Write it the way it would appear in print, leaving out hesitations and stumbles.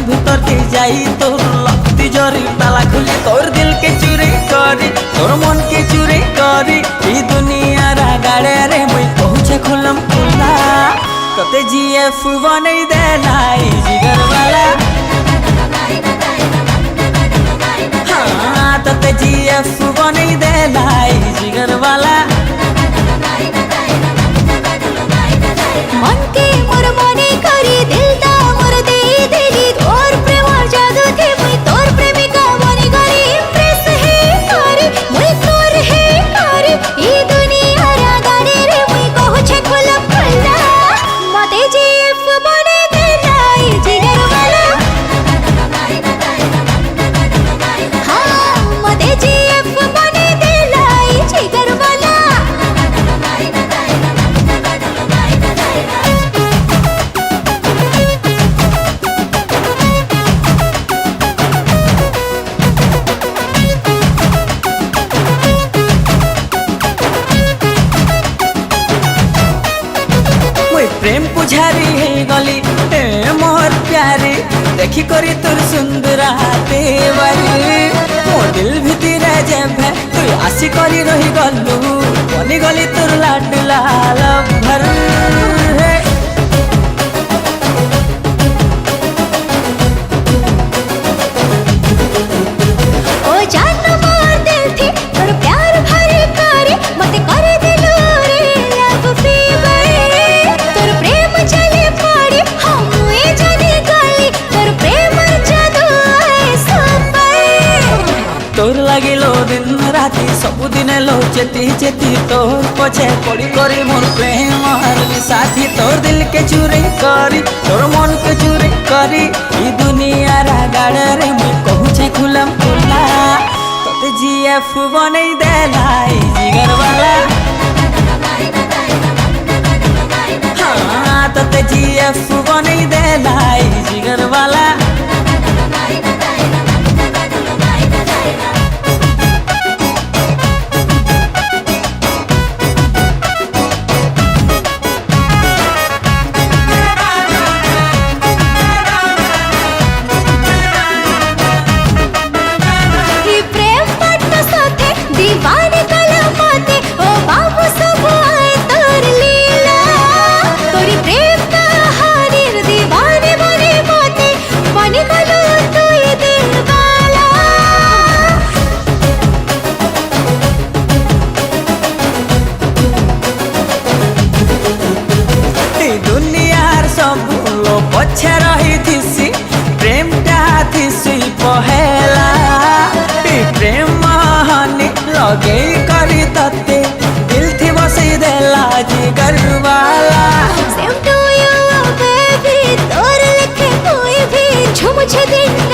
भीतर के जाई तोर लपती जरी ताला खुली तोर दिल के चुरी करी तोर मन के चुरी करी ई दुनिया रा गाड़े रे मुई पहुँचे खुलम खुला कते जीएफ बनई देलाई जिगर वाला हाँ तते जीएफ बनई देलाई जिगर वाला मन के मोर मने करी दिल दा मोर दे देली तोर प्रेम जादू थे मुई तोर प्रेमिका बनी गरी इम्प्रेस है करी मुई तोर है करी ई दुनिया रा गाड़ी रे मुई कहू छे खुला खुला मते जीएफ बने देलाई जिगर वाला हाँ मते जीएफ बने देलाई जिगर वाला प्रेम पुझारी है गली ए मोर प्यारी देखी करी तोर सुंदर हाथे बारी मो दिल भितर जेब तू आसी करी रही गलू बनी गली तोर लाडला भर ओ जान मोर दिल थी तोर प्यार भरे करे मते करे दिलो रे लव फीवर तोर प्रेम चले पड़ी हम ए जाने गली तोर प्रेम जादू है सुपर तोर लागिलो दिन राति सबुदिन लो चेती चेती तोर पछे पड़ी करी मोर प्रेम हरली साथी तोर दिल के चुरी करी तोर मन के चुरी करी ई दुनिया रा गाड़े रे मुई कहू छे खुलम खुला तते जीएफ बनई देलाई जिगर वाला हाँ तते जीएफ बनई देलाई जिगर वाला दीवाने कलमाते ओ बाबू सब आए तोर लीला तोरी प्रेम कहानी दीवाने बने माते बने गलो तू ये दिल वाला दुनियार सब लो पछे रही थी प्रेम टा थी पहेला प्रेम हानि लगे करी तते दिल थी बसी देला जिगर वाला सेम टू यू बेबी तोर लिखे कोई भी झूम छे दिन